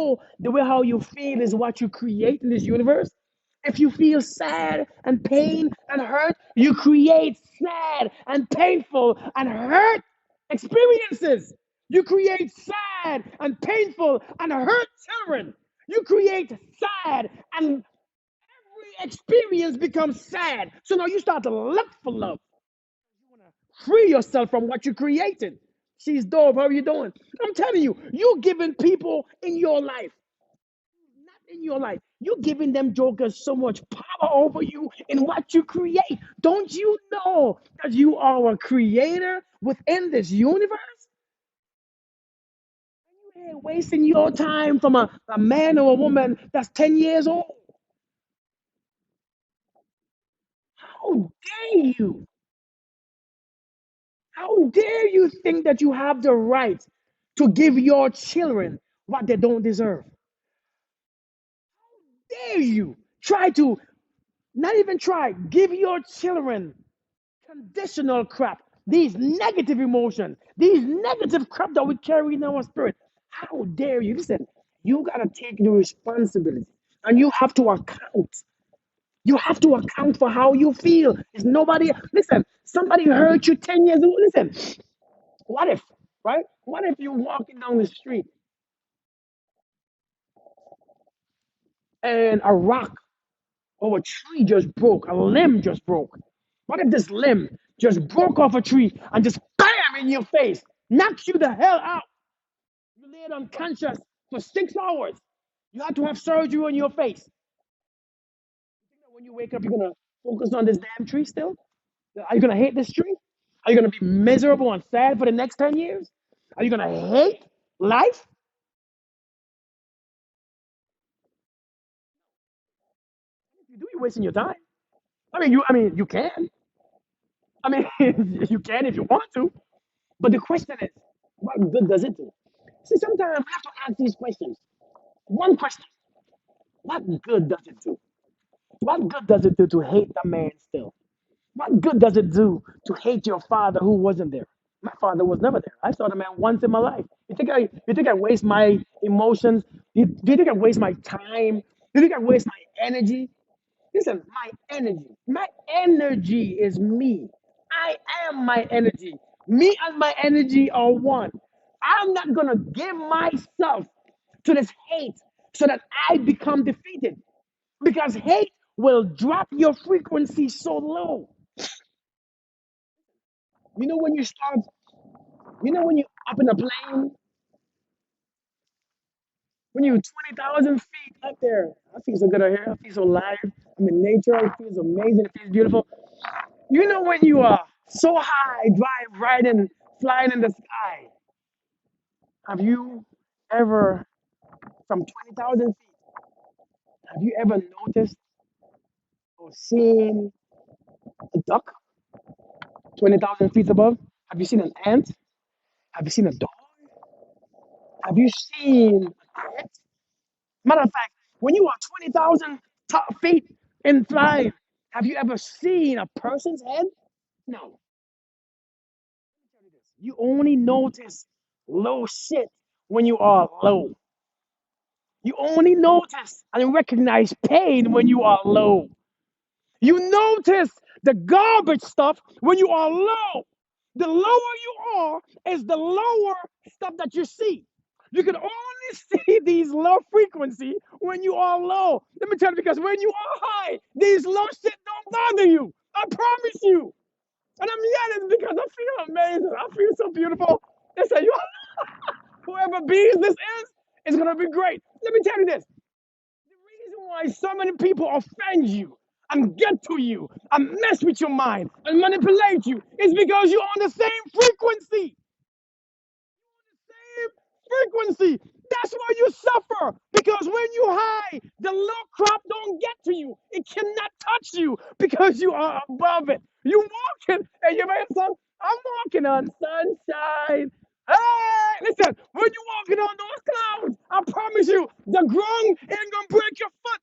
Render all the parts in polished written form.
know the way how you feel is what you create in this universe? If you feel sad and pain and hurt, you create sad and painful and hurt experiences. You create sad and painful and hurt children. You create sad and every experience becomes sad. So now you start to look for love. You want to free yourself from what you created. She's dope. How are you doing? I'm telling you, you're giving people in your life, not in your life, you're giving them jokers so much power over you in what you create. Don't you know that you are a creator within this universe? You ain't wasting your time from a man or a woman that's 10 years old. How dare you? How dare you think that you have the right to give your children what they don't deserve? Dare you try to, not even try, give your children conditional crap, these negative emotions, these negative crap that we carry in our spirit. How dare you? Listen, you got to take the responsibility and you have to account. You have to account for how you feel. It's nobody, listen, somebody hurt you 10 years ago. Listen, what if, right? What if you're walking down the street and a rock or a tree just broke, a limb just broke? What if this limb just broke off a tree and just bam in your face, knocks you the hell out? You laid unconscious for 6 hours. You had to have surgery on your face. You think that when you wake up, you're gonna focus on this damn tree still? Are you gonna hate this tree? Are you gonna be miserable and sad for the next 10 years? Are you gonna hate life? If you do, you're wasting your time. You can. I mean, you can if you want to. But the question is, what good does it do? See, sometimes we have to ask these questions. One question: what good does it do? What good does it do to hate the man still? What good does it do to hate your father who wasn't there? My father was never there. I saw the man once in my life. You think I waste my emotions? Do you think I waste my time? Do you think I waste my energy? Listen, my energy is me. I am my energy. Me and my energy are one. I'm not gonna give myself to this hate so that I become defeated. Because hate will drop your frequency so low. You know when you start, when you're up in a plane, when you're 20,000 feet up there, I feel so good out here. I feel so alive. I'm in nature. It feels amazing. It feels beautiful. You know when you are so high, drive, riding, flying in the sky. Have you ever, from 20,000 feet, have you ever noticed or seen a duck 20,000 feet above? Have you seen an ant? Have you seen a dog? Have you seen a cat? Matter of fact, when you are 20,000 feet in flying, have you ever seen a person's head? No. You only notice low shit when you are low. You only notice and recognize pain when you are low. You notice the garbage stuff when you are low. The lower you are is the lower stuff that you see. You can only see these low frequency when you are low. Let me tell you, because when you are high, these low shit don't bother you. I promise you. And I'm yelling because I feel amazing. I feel so beautiful. They say, whoever bees this is going to be great. Let me tell you this. The reason why so many people offend you and get to you and mess with your mind and manipulate you is because you're on the same frequency. Same frequency. That's why you suffer. Because when you high, the low crop don't get to you. It cannot touch you because you are above it. You walking, and you may say, I'm walking on sunshine. Hey, listen, when you walking on those clouds, I promise you, the ground ain't gonna break your foot.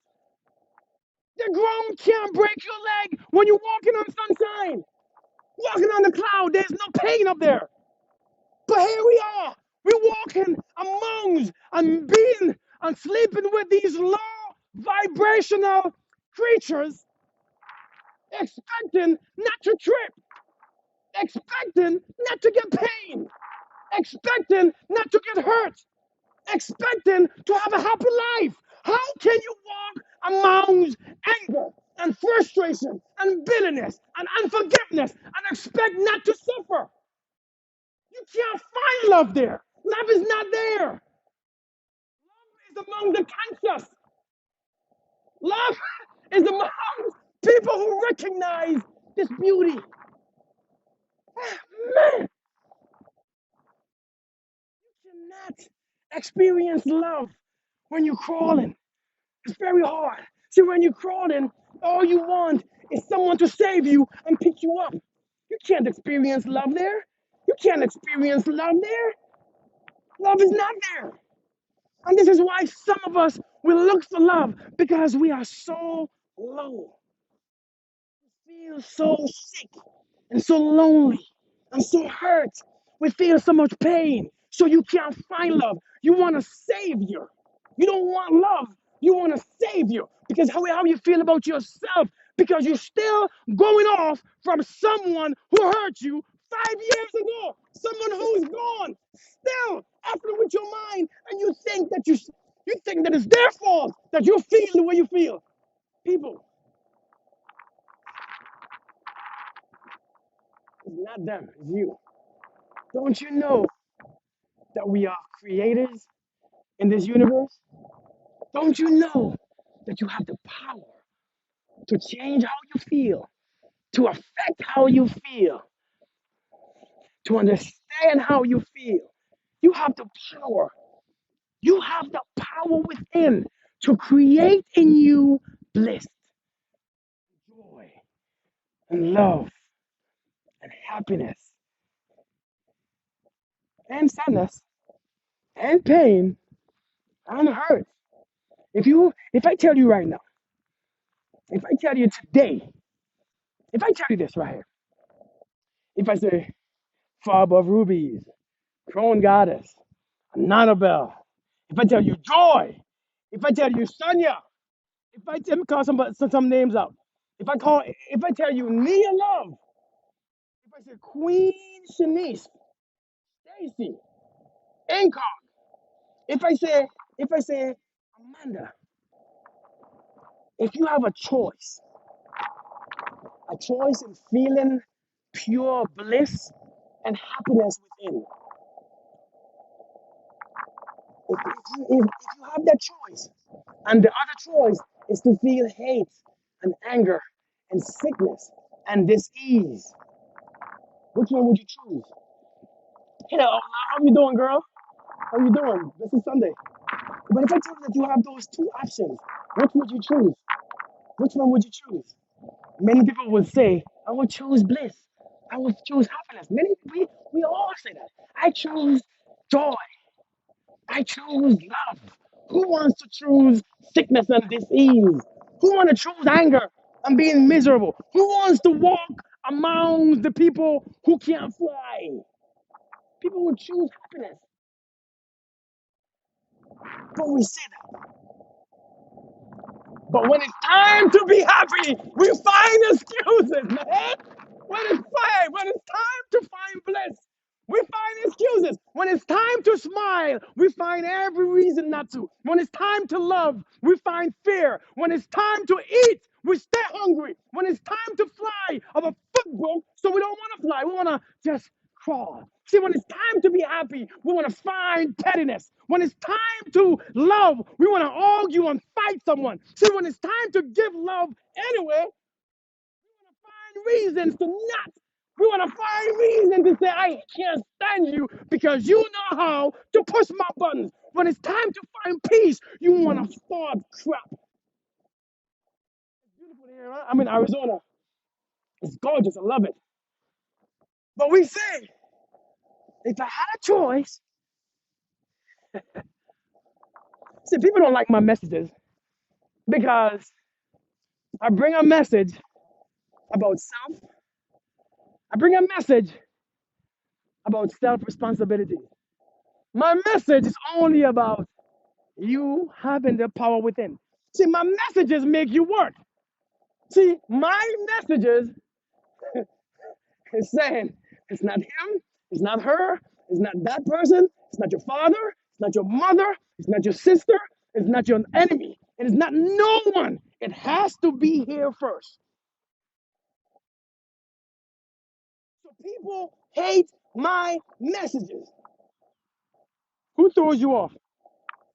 The ground can't break your leg when you're walking on sunshine. Walking on the cloud, there's no pain up there. But here we are. We're walking amongst and being and sleeping with these low vibrational creatures, expecting not to trip, expecting not to get pain, expecting not to get hurt, expecting to have a happy life. How can you walk amongst anger and frustration and bitterness and unforgiveness and expect not to suffer? You can't find love there. Love is not there. Love is among the conscious. Love is among people who recognize this beauty. Man, you cannot experience love when you're crawling. It's very hard. See, when you're crawling, all you want is someone to save you and pick you up. You can't experience love there. You can't experience love there. Love is not there. And this is why some of us will look for love because we are so low. We feel so sick and so lonely and so hurt. We feel so much pain. So you can't find love. You want a savior. You don't want love. You want a savior. Because how you feel about yourself. Because you're still going off from someone who hurt you 5 years ago. Someone who's gone. Still after with your mind. And you think that you think that it's their fault that you feel the way you feel. People, it's not them, it's you. Don't you know that we are creators in this universe? Don't you know that you have the power to change how you feel, to affect how you feel, to understand how you feel? You have the power. You have the power within to create in you bliss, joy, and love, and happiness, and sadness, and pain, and hurt. If I tell you right now, if I tell you today, if I tell you this right here, if I say far above rubies, crone goddess, Annabelle, if I tell you joy, if I tell you Sonia, if I tell, call some names out, if I tell you Nia Love, if I say Queen Shanice, Stacy, Income, if I say, if I say Amanda, if you have a choice in feeling pure bliss and happiness within, if you have that choice, and the other choice is to feel hate and anger and sickness and dis-ease, which one would you choose? Hey, how you doing, girl? How you doing? This is Sunday. But if I tell you that you have those two options, which would you choose? Which one would you choose? Many people would say, I would choose bliss. I would choose happiness. We all say that. I choose joy. I choose love. Who wants to choose sickness and disease? Who wants to choose anger and being miserable? Who wants to walk among the people who can't fly? People would choose happiness. But we say that. But when it's time to be happy, we find excuses, man. When it's time to find bliss, we find excuses. When it's time to smile, we find every reason not to. When it's time to love, we find fear. When it's time to eat, we stay hungry. When it's time to fly, our foot broke, so we don't want to fly. We want to just crawl. See, when it's time to be happy, we want to find pettiness. When it's time to love, we want to argue and fight someone. See, when it's time to give love anyway, find reasons to not. We want to find reason to say, I can't stand you because you know how to push my buttons. When it's time to find peace, you want to start crap. It's beautiful here. Right? I'm in Arizona. It's gorgeous. I love it. But we say, if I had a choice, see, people don't like my messages because I bring a message about self. I bring a message about self responsibility. My message is only about You having the power within. See, my messages make you work. See, my messages is saying it's not him, it's not her, it's not that person, it's not your father, it's not your mother, it's not your sister, it's not your enemy, it is not no one. It has to be here first. So people hate my messages. Who throws you off?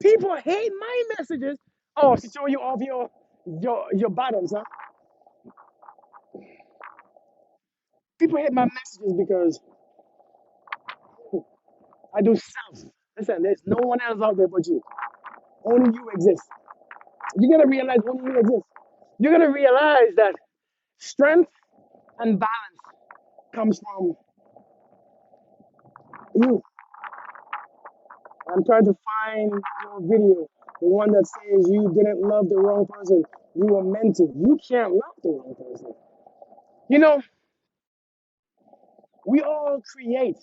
People hate my messages. Oh, to throw you off your bottoms, huh? People hate my messages because I do self. Listen, there's no one else out there but you. Only you exist. You gotta realize only you exist. You're gonna realize that strength and balance comes from you. I'm trying to find your video, the one that says you didn't love the wrong person. You were meant to. You can't love the wrong person. You know, we all create.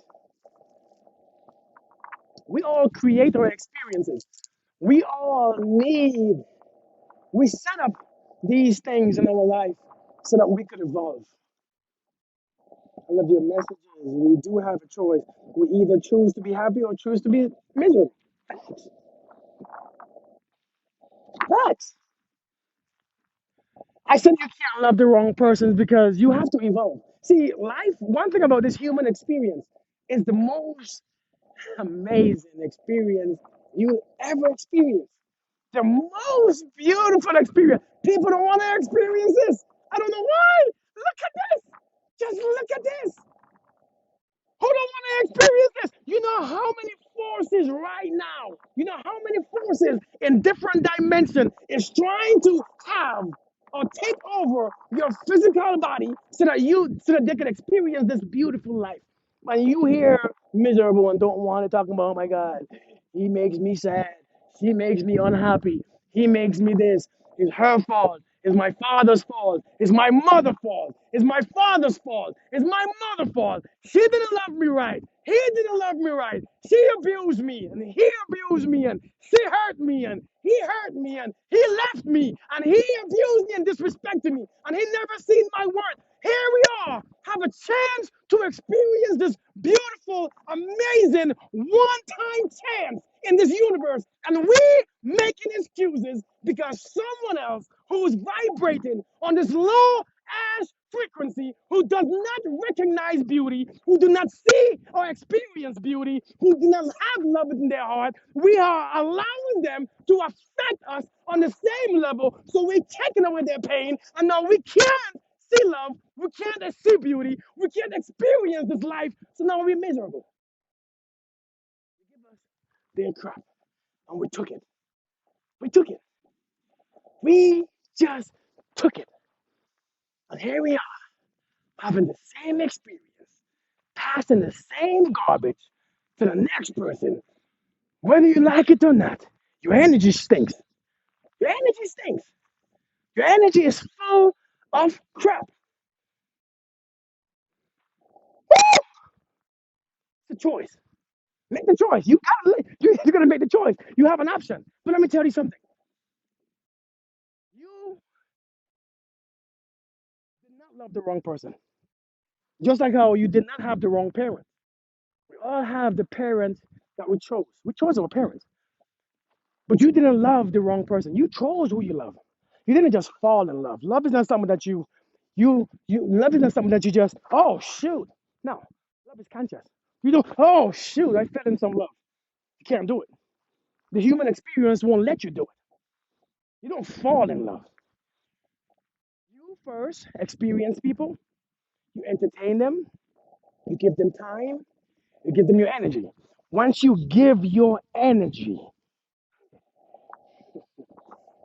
We all create our experiences. We all need. We set up these things in our life so that we could evolve. I love your messages. We do have a choice. We either choose to be happy or choose to be miserable. Facts. Facts. I said you can't love the wrong persons because you have to evolve. See, life, one thing about this human experience is the most amazing experience you ever experience. The most beautiful experience. People don't want to experience this. I don't know why. Look at this. Just look at this. Who don't want to experience this? You know how many forces right now, you know how many forces in different dimensions is trying to have or take over your physical body so that they can experience this beautiful life. When you hear miserable and don't want to talk about, oh my God, he makes me sad. She makes me unhappy. He makes me this. It's her fault. It's my father's fault. It's my mother's fault. It's my father's fault. It's my mother's fault. She didn't love me right. He didn't love me right. She abused me and he abused me and she hurt me and he hurt me and he left me and he abused me and disrespected me and he never seen my worth. Here we are, have a chance to experience this beautiful, amazing, one-time chance in this universe, and we making excuses because someone else who is vibrating on this low ash frequency, who does not recognize beauty, who do not see or experience beauty, who do not have love in their heart, we are allowing them to affect us on the same level. So we're taking away their pain, and now we can't see love, we can't see beauty, we can't experience this life. So now we're miserable. They give us their crap, and we took it. We took it. We just took it. And here we are, having the same experience, passing the same garbage to the next person. Whether you like it or not, your energy stinks. Your energy stinks. Your energy is full of crap. It's a choice. Make the choice. You're gonna make the choice. You have an option. But let me tell you something. You did not love the wrong person. Just like how you did not have the wrong parent. We all have the parents that we chose. We chose our parents. But you didn't love the wrong person. You chose who you love. You didn't just fall in love. Love is not something that you love is not something that you just, oh shoot. No. Love is conscious. You don't, oh shoot, I fell in some love. You can't do it. The human experience won't let you do it. You don't fall in love. You first experience people, you entertain them, you give them time, you give them your energy. Once you give your energy,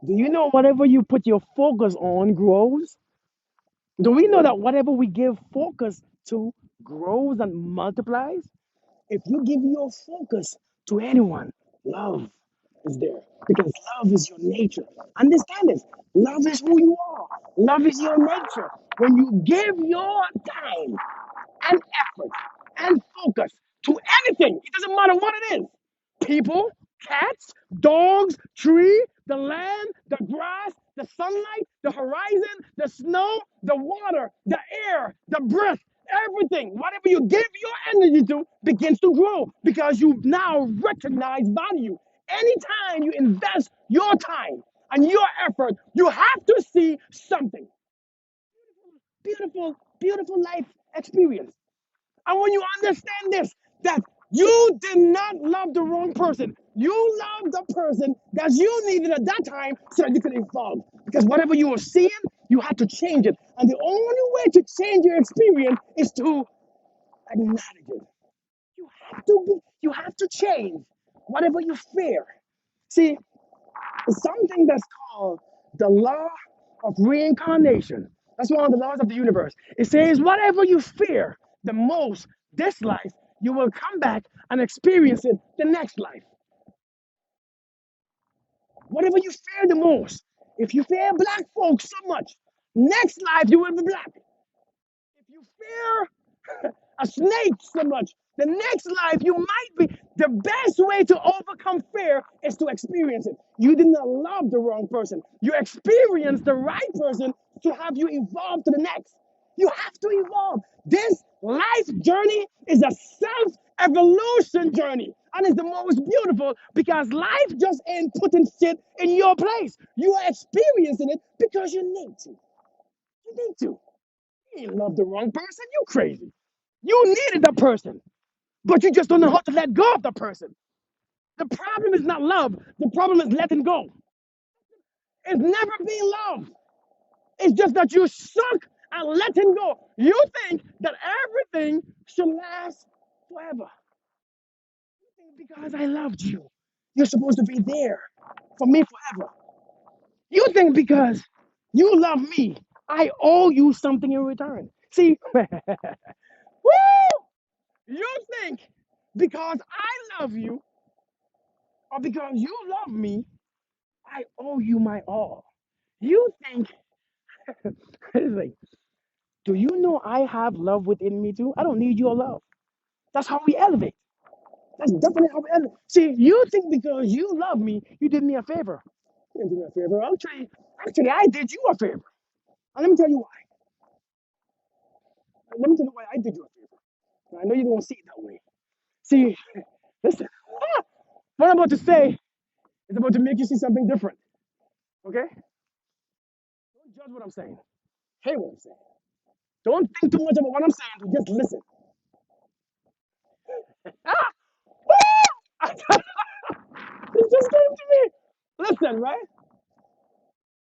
do you know whatever you put your focus on grows? Do we know that whatever we give focus to grows and multiplies? If you give your focus to anyone, love is there because love is your nature. Understand this. Love is who you are. Love is your nature. When you give your time and effort and focus to anything, it doesn't matter what it is, people, cats, dogs, tree, the land, the grass, the sunlight, the horizon, the snow, the water, the air, the breath, everything. Whatever you give your energy to begins to grow because you now recognize value. Anytime you invest your time and your effort, you have to see something. Beautiful, beautiful life experience. And when you understand this, that you did not love the wrong person, you loved the person that you needed at that time so that you could evolve. Because whatever you were seeing, you had to change it. And the only way to change your experience is to acknowledge it. You have to change whatever you fear. See, it's something that's called the law of reincarnation. That's one of the laws of the universe. It says, whatever you fear the most this life, you will come back and experience it the next life. Whatever you fear the most. If you fear black folks so much, next life you will be black. If you fear a snake so much, the next life you might be. The best way to overcome fear is to experience it. You did not love the wrong person. You experienced the right person to have you evolve to the next. You have to evolve. This life journey is a self evolution journey. And it's the most beautiful because life just ain't putting shit in your place. You are experiencing it because you need to. You need to. You ain't love the wrong person. You crazy. You needed the person, but you just don't know how to let go of the person. The problem is not love. The problem is letting go. It's never been love. It's just that you suck at letting go. You think that everything should last forever. You think because I loved you, you're supposed to be there for me forever. You think because you love me, I owe you something in return. See, woo! You think because I love you or because you love me, I owe you my all. You think, it's like, do you know I have love within me too? I don't need your love. That's how we elevate. That's definitely how we elevate. See, you think because you love me, you did me a favor. You didn't do me a favor. Actually, I did you a favor. And let me tell you why. Let me tell you why I did you a favor. I know you don't see it that way. See, listen, what I'm about to say is about to make you see something different. Okay? Don't judge what I'm saying. Hear what I'm saying. Don't think too much about what I'm saying. Just listen. Ah! Woo! It just came to me. Listen, right?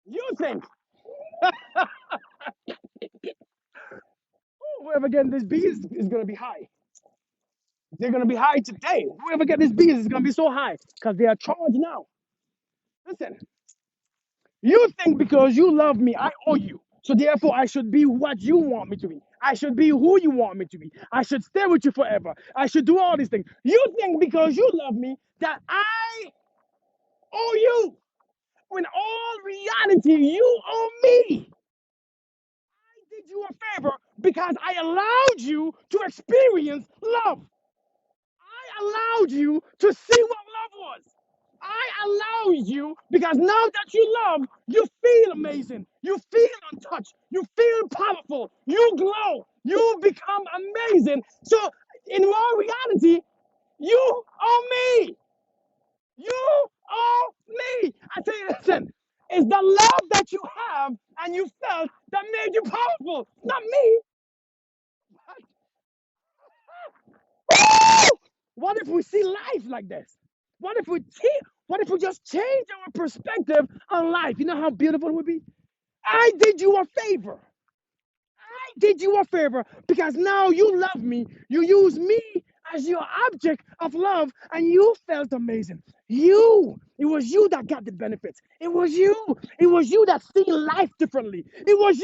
You think whoever getting this bees is going to be high. They're going to be high today. Whoever get this bees is going to be so high because they are charged now. Listen, you think because you love me, I owe you. So therefore, I should be what you want me to be. I should be who you want me to be. I should stay with you forever. I should do all these things. You think because you love me that I owe you. When all reality, you owe me. I did you a favor because I allowed you to experience love. I allowed you to see what love was. I allowed you because now that you love, you feel amazing. You feel untouched. You feel powerful. You glow. You become amazing. So, in all reality, you owe me. You owe me. I tell you, listen, it's the love that you have and you felt that made you powerful, not me. Woo! What if we see life like this? What if we what if we just change our perspective on life? You know how beautiful it would be? I did you a favor. I did you a favor because now you love me. You use me as your object of love and you felt amazing. It was you that got the benefits. It was you that seen life differently. It was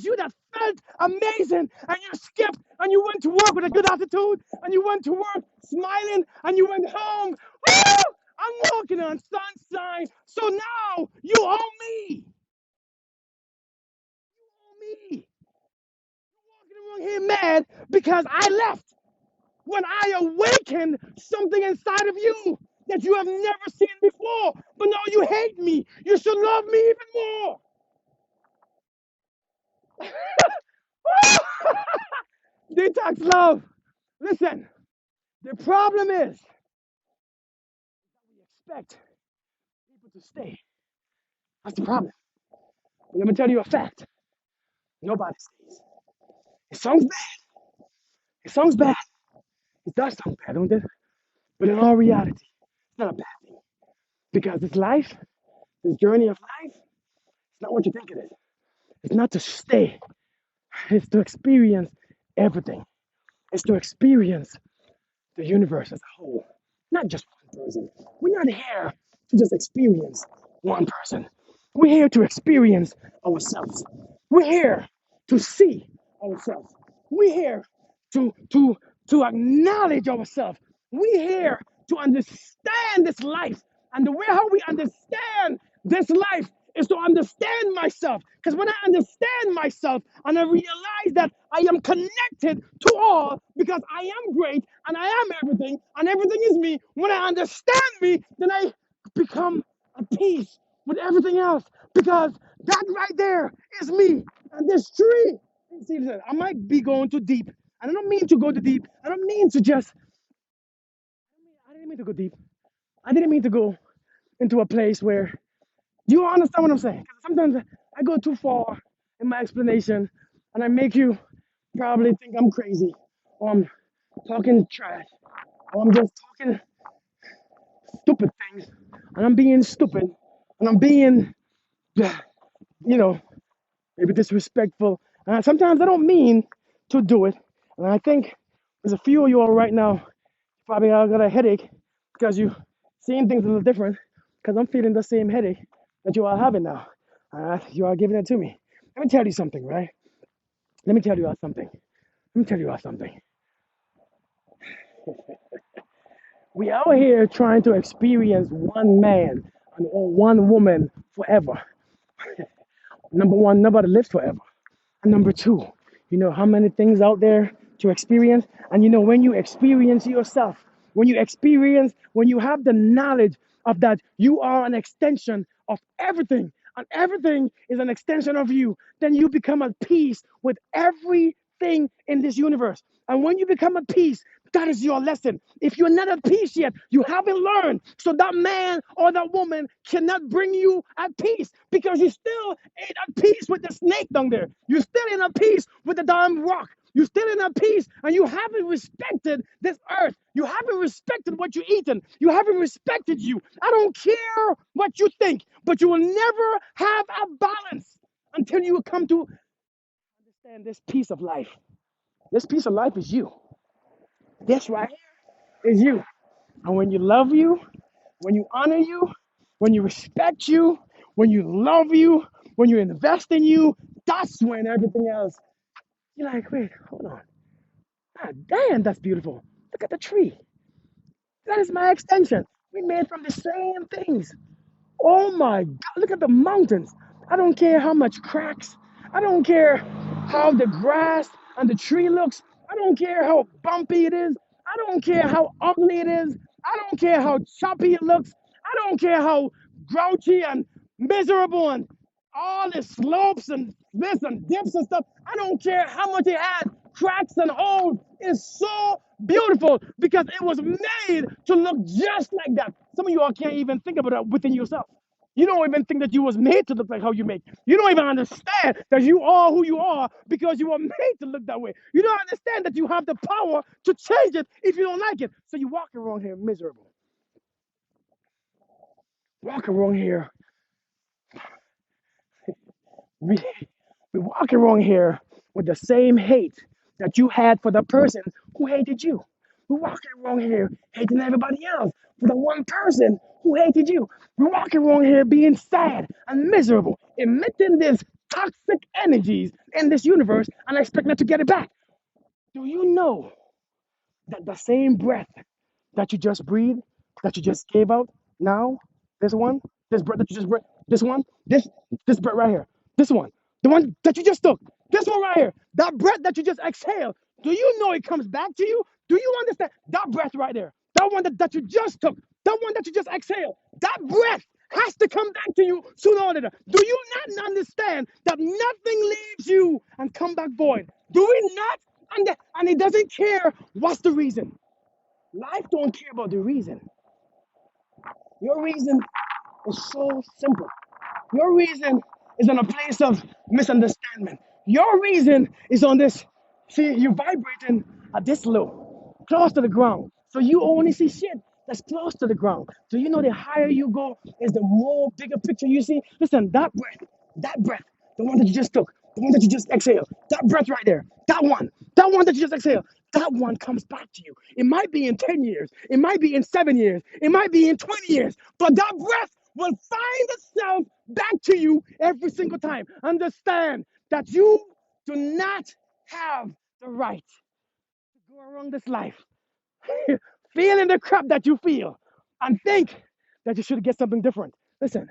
you that felt amazing and you skipped and you went to work with a good attitude and you went to work smiling and you went home. Woo! I'm walking on sunshine. So now you owe me. You owe me. Walking around here mad because I left when I awakened something inside of you. that you have never seen before. But now you hate me. You should love me even more. Detox love. Listen, the problem is we expect people to stay. That's the problem. And let me tell you a fact. Nobody stays. It sounds bad. It sounds bad. It does sound bad, don't it? But in all reality, it's not a bad thing. Because this life, this journey of life, it's not what you think it is. It's not to stay. It's to experience everything. It's to experience the universe as a whole, not just one person. We're not here to just experience one person. We're here to experience ourselves. We're here to see ourselves. We're here to acknowledge ourselves. We're here to understand this life. And the way how we understand this life is to understand myself. Because when I understand myself and I realize that I am connected to all because I am great and I am everything and everything is me, when I understand me, then I become at peace with everything else because that right there is me. And this tree, see, listen, I might be going too deep. And I don't mean to go too deep. I don't mean to just, I didn't mean to go deep. I didn't mean to go into a place where, do you understand what I'm saying? 'Cause sometimes I go too far in my explanation and I make you probably think I'm crazy or I'm talking trash or I'm just talking stupid things and I'm being stupid and I'm being, you know, maybe disrespectful. And sometimes I don't mean to do it. And I think there's a few of you all right now probably all got a headache because you seeing things a little different because I'm feeling the same headache that you are having now. You are giving it to me. Let me tell you something, right? Let me tell you all something. Let me tell you all something. We out here trying to experience one man or one woman forever. Number one, nobody lives forever. And number two, you know how many things out there to experience? And you know, when you experience yourself, when you have the knowledge of that you are an extension of everything, and everything is an extension of you, then you become at peace with everything in this universe. And when you become at peace, that is your lesson. If you're not at peace yet, you haven't learned. So that man or that woman cannot bring you at peace because you still ain't at peace with the snake down there. You still ain't at peace with the damn rock. You still in a peace and you haven't respected this earth. You haven't respected what you're eating. You haven't respected you. I don't care what you think, but you will never have a balance until you come to understand this piece of life. This piece of life is you. This right here is you. And when you love you, when you honor you, when you respect you, when you love you, when you invest in you, that's when everything else, you're like, wait, hold on. God damn, that's beautiful. Look at the tree. That is my extension. We made from the same things. Oh my God, look at the mountains. I don't care how much cracks. I don't care how the grass and the tree looks. I don't care how bumpy it is. I don't care how ugly it is. I don't care how choppy it looks. I don't care how grouchy and miserable and all the slopes and this and dips and stuff. I don't care how much it had cracks and holes. It's so beautiful because it was made to look just like that. Some of you all can't even think about it within yourself. You don't even think that you was made to look like how you make. You don't even understand that you are who you are because you were made to look that way. You don't understand that you have the power to change it if you don't like it. So you walk around here miserable. Walk around here. We, we walk around here with the same hate that you had for the person who hated you. We walk around here hating everybody else for the one person who hated you. We walk around here being sad and miserable, emitting these toxic energies in this universe and expecting to get it back. Do you know that the same breath that you just breathed, that you just gave out now, this one, this breath that you just breathed, this one, this breath right here, this one, the one that you just took, this one right here, that breath that you just exhaled, do you know it comes back to you? Do you understand that breath right there? That one that you just took, That one that you just exhale, that breath has to come back to you sooner or later. Do you not understand that nothing leaves you and come back void? Do we not? And it doesn't care what's the reason. Life don't care about the reason. Your reason is so simple. Your reason is on a place of misunderstanding. Your reason is on this. See, you're vibrating at this low, close to the ground. So you only see shit that's close to the ground. So you know the higher you go is the more bigger picture you see. Listen, that breath, the one that you just took, the one that you just exhaled, that breath right there, that one that you just exhaled, that one comes back to you. It might be in 10 years, it might be in 7 years, it might be in 20 years, but that breath will find itself back to you every single time. Understand that you do not have the right to go around this life feeling the crap that you feel and think that you should get something different. Listen,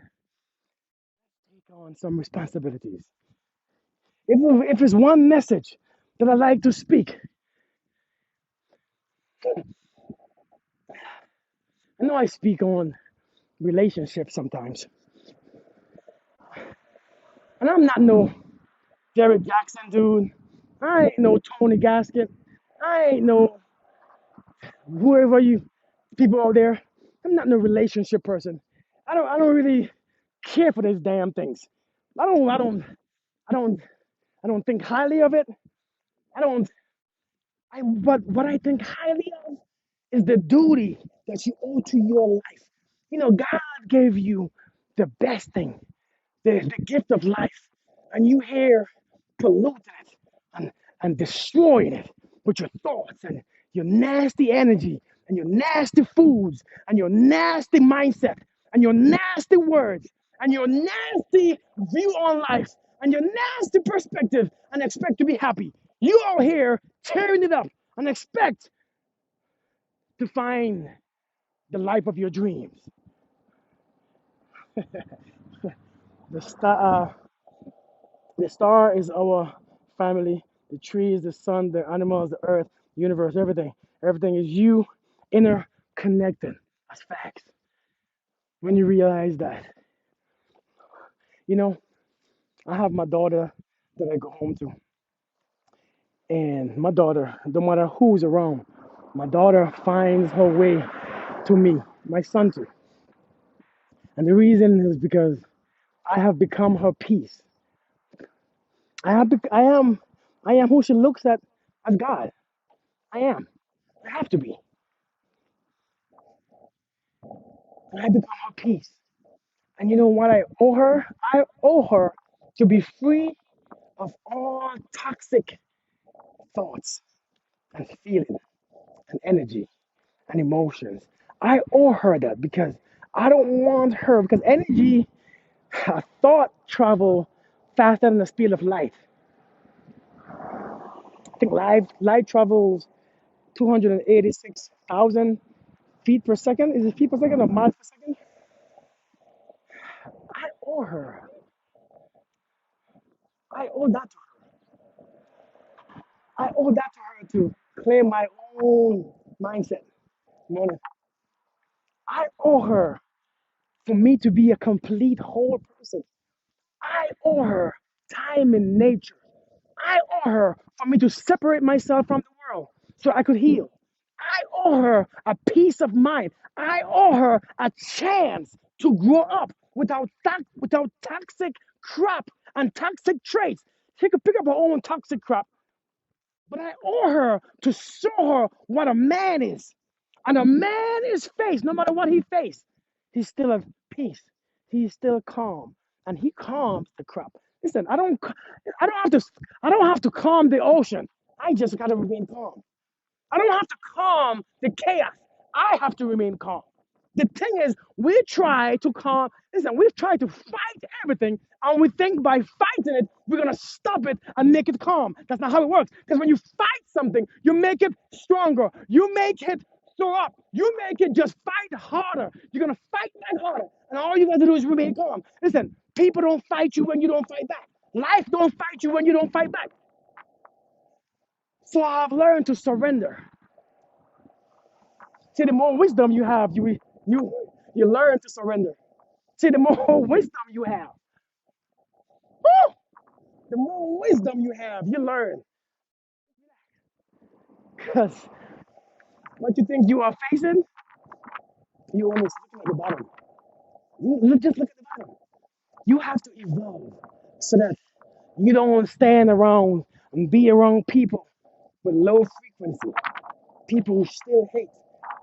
take on some responsibilities. If it's one message that I like to speak, I know I speak on relationships sometimes, and I'm not no Jared Jackson dude. I ain't no Tony Gasket. I ain't no whoever you people out there. I'm not no relationship person. I don't really care for these damn things. I don't I don't I don't I don't think highly of it. I don't I but what I think highly of is the duty that you owe to your life. You know, God gave you the best thing, the gift of life, and you here polluting it and destroying it with your thoughts and your nasty energy and your nasty foods and your nasty mindset and your nasty words and your nasty view on life and your nasty perspective and expect to be happy. You are here tearing it up and expect to find the life of your dreams. The the star is our family. The trees, the sun, the animals, the earth, the universe, everything. Everything is you interconnected. That's facts. When you realize that, you know, I have my daughter that I go home to. And my daughter, no matter who's around, my daughter finds her way to me, my son too. And the reason is because I have become her peace. I am who she looks at as God. I am. I have to be. And I become her peace. And you know what I owe her? I owe her to be free of all toxic thoughts and feelings and energy and emotions. I owe her that because I don't want her, because energy, a thought travel faster than the speed of light. I think light travels 286,000 feet per second. Is it feet per second or miles per second? I owe her. I owe that to her. I owe that to her to clear my own mindset. Mona. I owe her for me to be a complete whole person. I owe her time in nature. I owe her for me to separate myself from the world so I could heal. I owe her a peace of mind. I owe her a chance to grow up without toxic crap and toxic traits. She could pick up her own toxic crap, but I owe her to show her what a man is. And a man is faced, no matter what he faced, he's still at peace. He's still calm. And he calms the crap. Listen, I don't have to I don't have to calm the ocean. I just gotta remain calm. I don't have to calm the chaos. I have to remain calm. The thing is, we try to calm, listen, we try to fight everything, and we think by fighting it, we're gonna stop it and make it calm. That's not how it works. Because when you fight something, you make it stronger. You make it soar up. You make it just fight harder. You're gonna fight back harder. And all you gotta do is remain calm. Listen, people don't fight you when you don't fight back. Life don't fight you when you don't fight back. So I've learned to surrender. See, the more wisdom you have, You you learn to surrender. See, the more wisdom you have, woo, the more wisdom you have, you learn. Because what you think you are facing, you almost looking at the bottom. Just look at the bottom. You have to evolve so that you don't stand around and be around people with low frequency, people who still hate,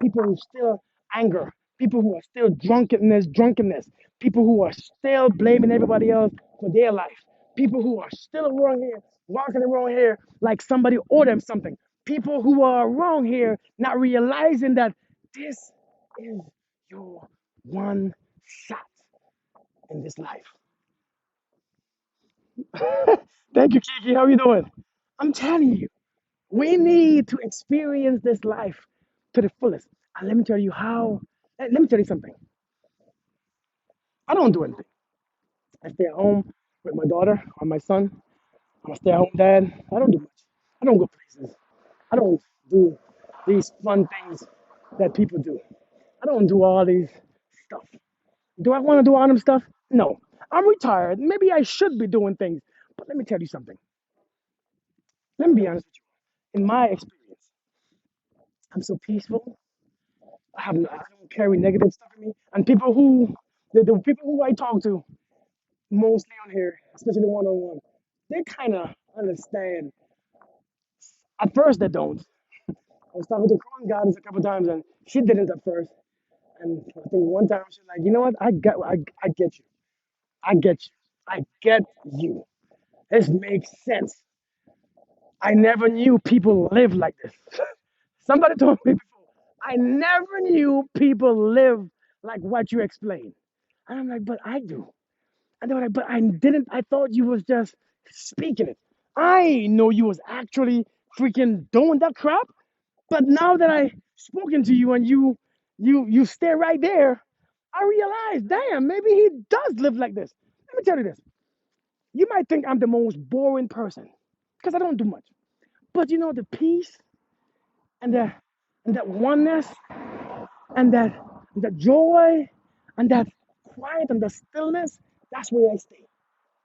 people who still anger, people who are still drunkenness, people who are still blaming everybody else for their life, people who are still around here, walking around here like somebody owed them something, people who are around here not realizing that this is your one shot in this life. Thank you, Kiki. How you doing? I'm telling you, we need to experience this life to the fullest. And let me tell you how. Let me tell you something. I don't do anything. I stay at home with my daughter or my son. I'm a stay-at-home dad. I don't do much. I don't go places. I don't do these fun things that people do. I don't do all these stuff. Do I want to do all them stuff? No. I'm retired. Maybe I should be doing things. But let me tell you something. Let me be honest with you. In my experience, I'm so peaceful. I don't carry negative stuff in me. And the people who I talk to, mostly on here, especially the one-on-one, they kind of understand. At first, they don't. I was talking to Crown Goddess a couple times, and she didn't at first. And I think one time she's like, you know what? I get you. I get you. I get you. This makes sense. I never knew people live like this. Somebody told me before, I never knew people live like what you explain. And I'm like, but I do. And they were like, but I didn't. I thought you was just speaking it. I know you was actually freaking doing that crap. But now that I spoken to you and you stay right there, I realize, damn, maybe he does live like this. Let me tell you this. You might think I'm the most boring person because I don't do much. But you know the peace and the and that oneness and that joy and that quiet and the stillness, that's where I stay.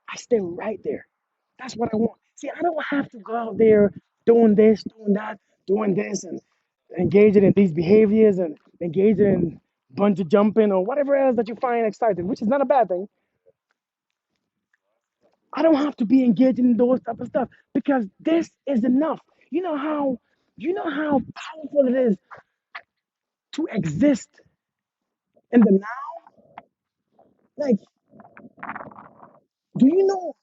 I stay right there. That's what I want. See, I don't have to go out there doing this, doing that, doing this, and engaging in these behaviors and engaging in bungee jumping or whatever else that you find exciting, which is not a bad thing. I don't have to be engaging in those type of stuff because this is enough. You know how you know how powerful it is to exist in the now? Like, do you know,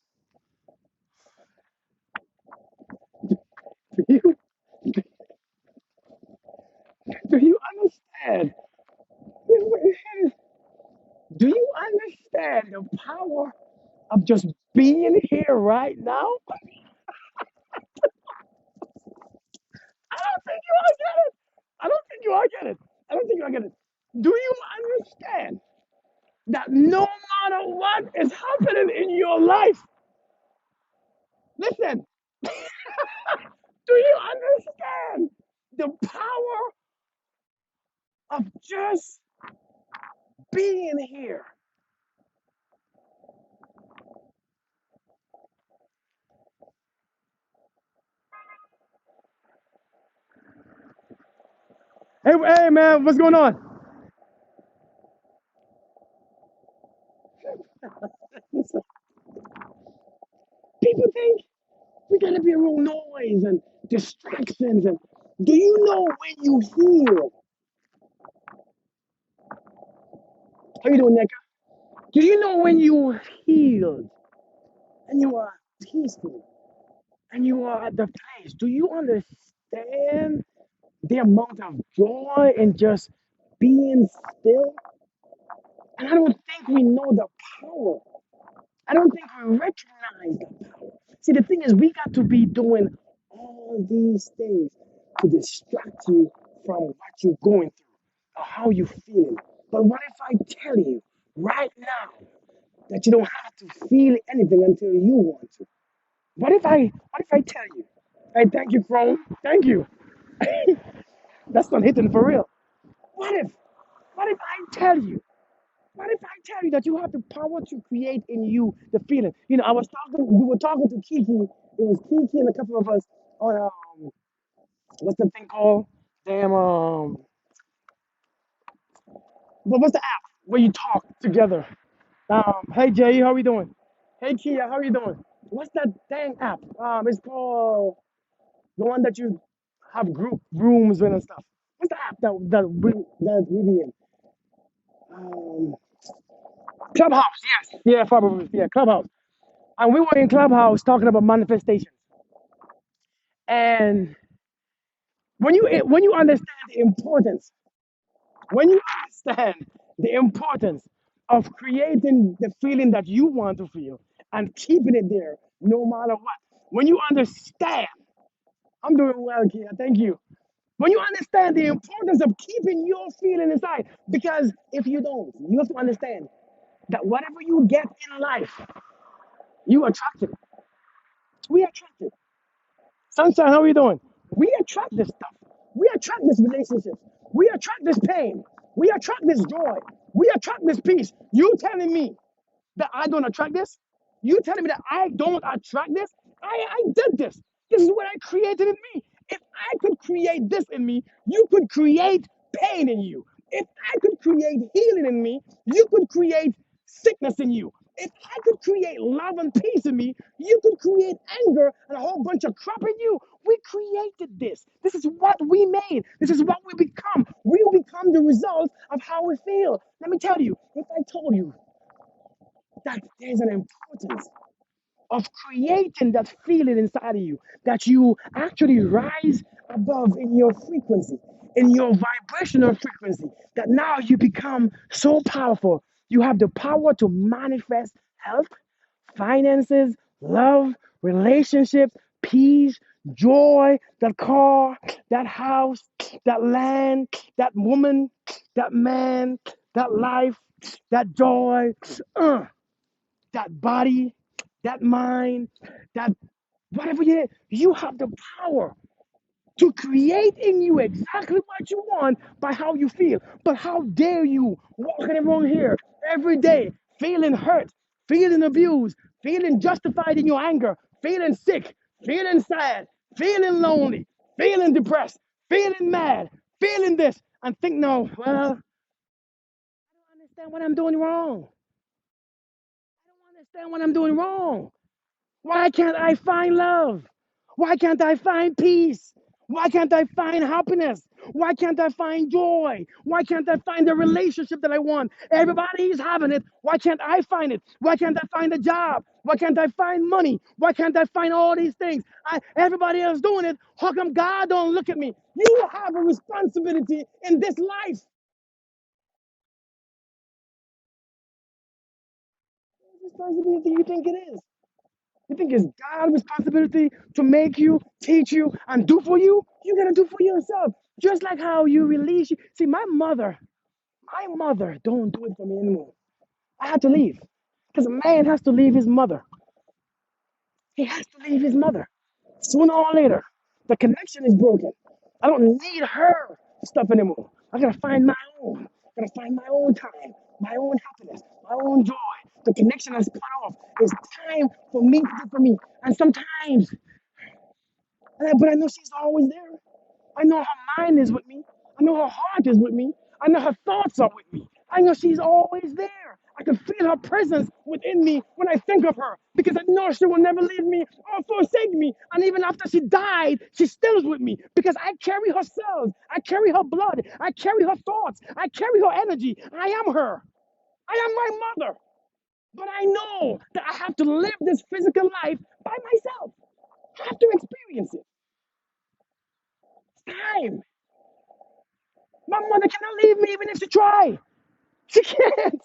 do you do you understand? Do you understand the power of just being here right now? I don't think you all get it. I don't think you all get it. I don't think you all get it. Do you understand that no matter what is happening in your life, listen, do you understand the power of just being here? Hey man, what's going on? Listen, people think we gotta be around noise and distractions. And do you know when you heal? How you doing, Nika? Do you know when you healed and you are peaceful and you are at the place? Do you understand the amount of joy in just being still? And I don't think we know the power. I don't think we recognize the power. See, the thing is, we got to be doing all these things to distract you from what you're going through or how you're feeling. But what if I tell you right now that you don't have to feel anything until you want to? What if I tell you? Hey, thank you, Chrome. Thank you. That's not hitting for real. What if? What if I tell you? What if I tell you that you have the power to create in you the feeling? I was talking, we were talking to Kiki. It was Kiki and a couple of us on what's the thing called? Damn, what's the app where you talk together? Hey Jay, how we doing? Hey Kia, how you doing? What's that dang app? It's called the one that you have group rooms in and stuff. What's the app that we be in? Um, Clubhouse, yes. Yeah, probably. Yeah, Clubhouse. And we were in Clubhouse talking about manifestation. And when you understand the importance, when you understand the importance of creating the feeling that you want to feel and keeping it there no matter what, when you understand, I'm doing well, Kia, thank you. When you understand the importance of keeping your feeling inside, because if you don't, you have to understand that whatever you get in life, you attract it. We attract it. Sunshine, how are you doing? We attract this stuff. We attract this relationship. We attract this pain. We attract this joy. We attract this peace. You telling me that I don't attract this? You telling me that I don't attract this? I did this. This is what I created in me. If I could create this in me, you could create pain in you. If I could create healing in me, you could create sickness in you. If I could create love and peace in me, you could create anger and a whole bunch of crap in you. We created this. This is what we made. This is what we become. We will become the result of how we feel. Let me tell you, if I told you that there's an importance of creating that feeling inside of you, that you actually rise above in your frequency, in your vibrational frequency, that now you become so powerful. You have the power to manifest health, finances, love, relationships, peace, joy, that car, that house, that land, that woman, that man, that life, that joy. Uh, that body, that mind, that whatever you have the power to create in you exactly what you want by how you feel. But how dare you walking around here every day feeling hurt, feeling abused, feeling justified in your anger, feeling sick, feeling sad, feeling lonely, feeling depressed, feeling mad, feeling this, and think, no, well, I don't understand what I'm doing wrong. I don't understand what I'm doing wrong. Why can't I find love? Why can't I find peace? Why can't I find happiness? Why can't I find joy? Why can't I find the relationship that I want? Everybody is having it. Why can't I find it? Why can't I find a job? Why can't I find money? Why can't I find all these things? Everybody else doing it. How come God don't look at me? You have a responsibility in this life. What responsibility do you think it is? You think it's God's responsibility to make you, teach you, and do for you? You gotta do for yourself. Just like how you release you. See, my mother don't do it for me anymore. I had to leave. Because a man has to leave his mother. He has to leave his mother. Sooner or later, the connection is broken. I don't need her stuff anymore. I gotta find my own. I gotta find my own time, my own happiness, my own joy. The connection is cut off. It's time for me to do for me. And sometimes but I know she's always there. I know her mind is with me. I know her heart is with me. I know her thoughts are with me. I know she's always there. I can feel her presence within me when I think of her because I know she will never leave me or forsake me. And even after she died, she still is with me because I carry her cells. I carry her blood. I carry her thoughts. I carry her energy. I am her. I am my mother. But I know that I have to live this physical life by myself. I have to experience it. Time. My mother cannot leave me even if she try. She can't.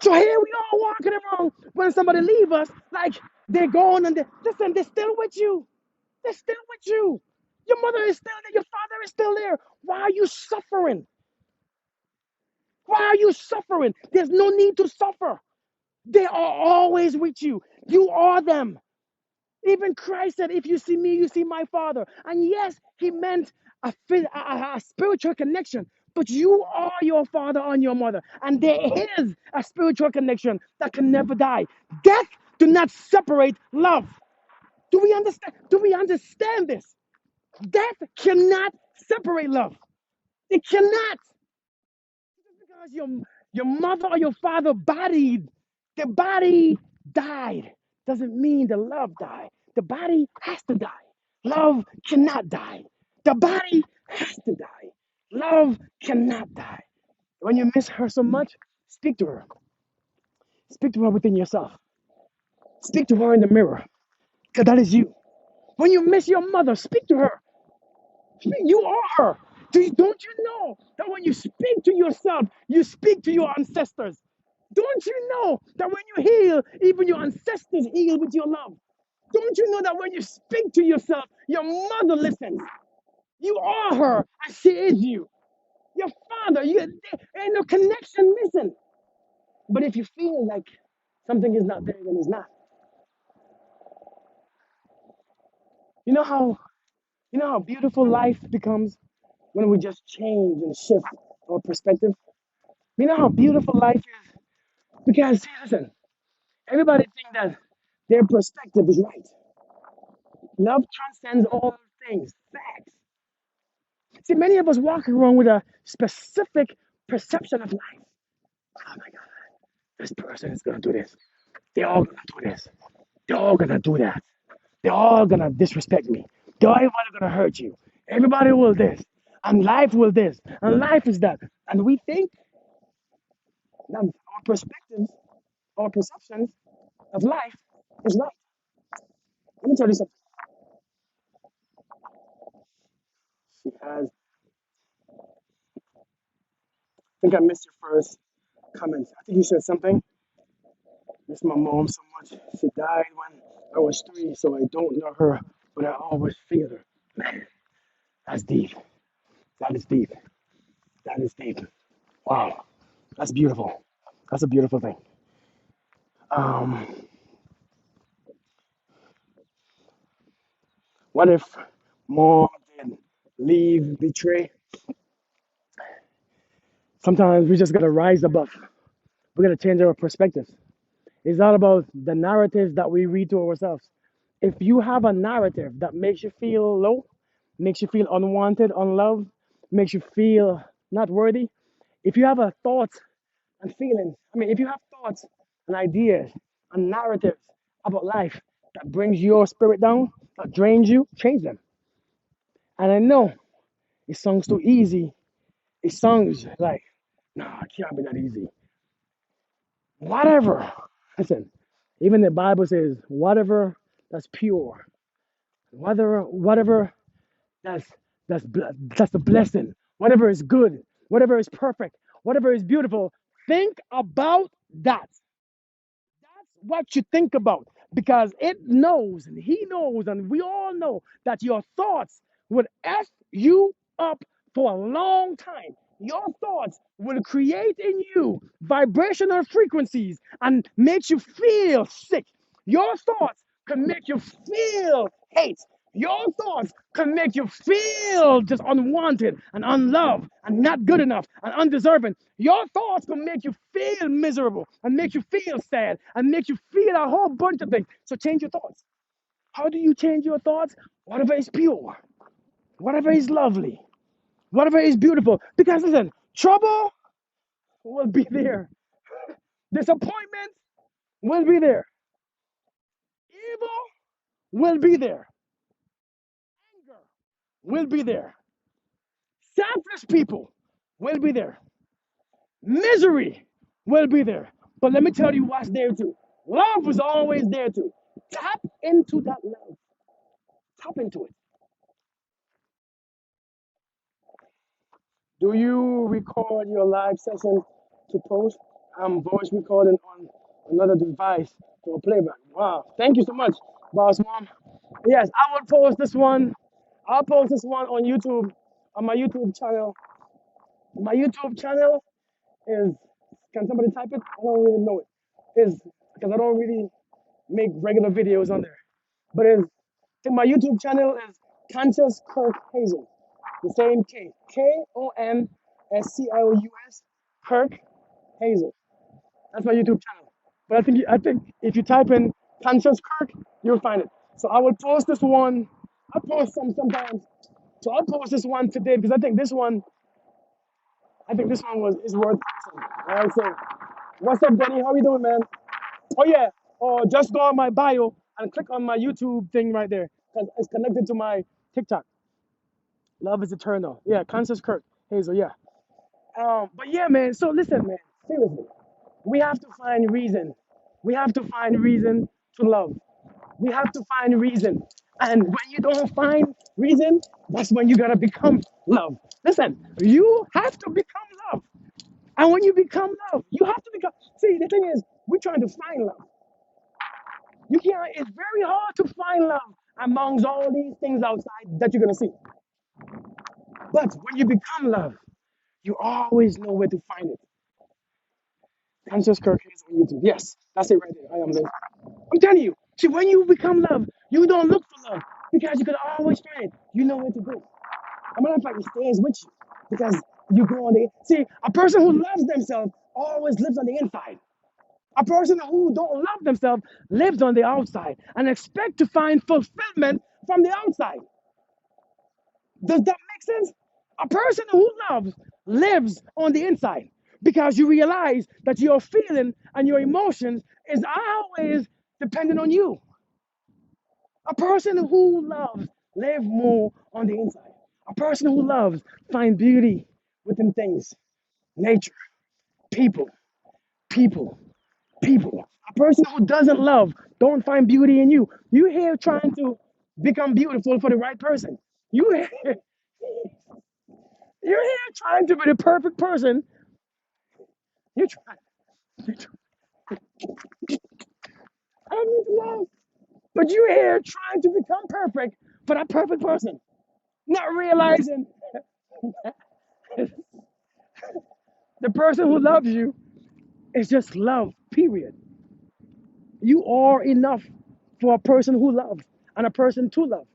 So here we are walking around when somebody leave us, like they're gone and listen, they're still with you. They're still with you. Your mother is still there. Your father is still there. Why are you suffering? Why are you suffering? There's no need to suffer. They are always with you. You are them. Even Christ said, if you see me, you see my Father. And yes, he meant a spiritual connection. But you are your father and your mother. And there is a spiritual connection that can never die. Death do not separate love. Do we understand? Do we understand this? Death cannot separate love. It cannot. Just because your mother or your father bodied, the body died, doesn't mean the love died. The body has to die. Love cannot die. The body has to die. Love cannot die. When you miss her so much, speak to her. Speak to her within yourself. Speak to her in the mirror, because that is you. When you miss your mother, speak to her. You are her. Don't you know that when you speak to yourself, you speak to your ancestors? Don't you know that when you heal, even your ancestors heal with your love? Don't you know that when you speak to yourself, your mother listens? You are her, and she is you. Your father, there ain't no connection missing. But if you feel like something is not there, then it's not. You know how beautiful life becomes when we just change and shift our perspective. You know how beautiful life is because see, listen, everybody think that their perspective is right. Love transcends all things, facts. See, many of us walk around with a specific perception of life. Oh my God, this person is gonna do this. They're all gonna do this. They're all gonna do that. They're all gonna disrespect me. They're all gonna hurt you. Everybody will this, and life will this, and life is that. And we think that our perspectives, our perceptions of life is right. Let me tell you something. She has. I think I missed your first comment. I think you said something. Miss my mom so much. She died when I was 3, so I don't know her, but I always feel her. Man, that's deep. That is deep. That is deep. Wow, that's beautiful. That's a beautiful thing. Um, what if mom did leave, betray? Sometimes we just gotta rise above. We gotta change our perspectives. It's not about the narratives that we read to ourselves. If you have a narrative that makes you feel low, makes you feel unwanted, unloved, makes you feel not worthy, if you have a thoughts and feelings, if you have thoughts and ideas and narratives about life that brings your spirit down, that drains you, change them. And I know it sounds too easy. It sounds like, no, it can't be that easy. Whatever. Listen, even the Bible says, whatever that's pure, whatever that's that's a blessing, whatever is good, whatever is perfect, whatever is beautiful, think about that. That's what you think about because it knows and he knows and we all know that your thoughts would F you up for a long time. Your thoughts will create in you vibrational frequencies and make you feel sick. Your thoughts can make you feel hate. Your thoughts can make you feel just unwanted and unloved and not good enough and undeserving. Your thoughts can make you feel miserable and make you feel sad and make you feel a whole bunch of things. So change your thoughts. How do you change your thoughts? Whatever is pure, whatever is lovely, whatever is beautiful. Because listen, trouble will be there, disappointment will be there, evil will be there, anger will be there, selfish people will be there. Misery will be there. But let me tell you what's there too. Love was always there too. Tap into that love. Tap into it. Do you record your live session to post? I'm voice recording on another device for playback. Wow. Thank you so much, Boss Mom. Yes, I will post this one. I'll post this one on YouTube, on my YouTube channel. My YouTube channel is, can somebody type it? I don't really know it. Is because I don't really make regular videos on there. But I think my YouTube channel is Conscious Kirk Hazel. The same K. K-O-N SCIOUS, Kirk Hazel. That's my YouTube channel. But I think if you type in Conscious Kirk, you'll find it. So I will post this one. I post some sometimes. So I'll post this one today because I think this one is worth posting. All right. So what's up, Denny? How you doing, man? Oh yeah. Oh, just go on my bio and click on my YouTube thing right there because it's connected to my TikTok. Love is eternal. Yeah, Conscious Kirk Hazel. Yeah. But yeah, man. So listen, man. Seriously, we have to find reason. We have to find reason to love. We have to find reason. And when you don't find reason, that's when you gotta become love. Listen, you have to become love. And when you become love, you have to become. See, the thing is, we're trying to find love. You can't. It's very hard to find love amongst all these things outside that you're gonna see. But when you become love, you always know where to find it. Conscious Kirk is on YouTube. Yes, that's it right there. I am there. I'm telling you. See, when you become love, you don't look for love because you can always find it. You know where to go. As a matter of fact, it stays with you because you go on the. See, a person who loves themselves always lives on the inside. A person who don't love themselves lives on the outside and expect to find fulfillment from the outside. Does that make sense? A person who loves lives on the inside because you realize that your feeling and your emotions is always dependent on you. A person who loves live more on the inside. A person who loves find beauty within things, nature, people, people, people. A person who doesn't love don't find beauty in you. You here trying to become beautiful for the right person. You here, you're here trying to be the perfect person. You're trying. You're trying I don't need to love, but you're here trying to become perfect for that perfect person, not realizing the person who loves you is just love. Period. You are enough for a person who loves and a person to love.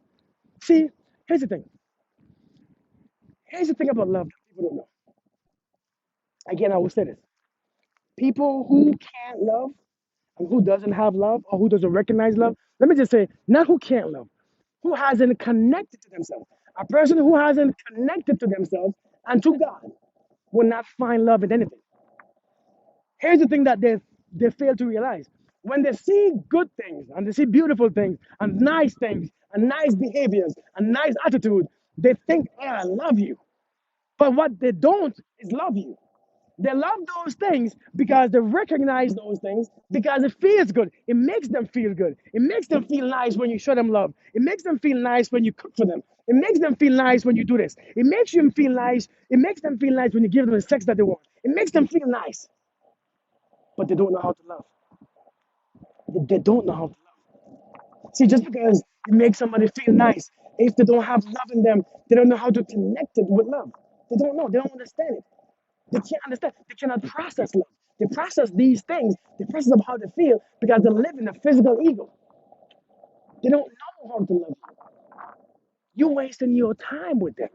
See, here's the thing. Here's the thing about love that people don't know. Again, I will say this. People who can't love and who doesn't have love or who doesn't recognize love, let me just say, not who can't love, who hasn't connected to themselves. A person who hasn't connected to themselves and to God will not find love in anything. Here's the thing that they fail to realize. When they see good things and they see beautiful things and nice behaviors and nice attitude, they think, oh, I love you. But what they don't is love you. They love those things because they recognize those things because it feels good. It makes them feel good. It makes them feel nice when you show them love. It makes them feel nice when you cook for them. It makes them feel nice when you do this. It makes them feel nice. It makes them feel nice when you give them the sex that they want. It makes them feel nice, but they don't know how to love. They don't know how to love. See, just because you make somebody feel nice, if they don't have love in them, they don't know how to connect it with love. They don't know. They don't understand it. They can't understand. They cannot process love. They process these things. They process of how they feel because they live in a physical ego. They don't know how to love you. You're wasting your time with them.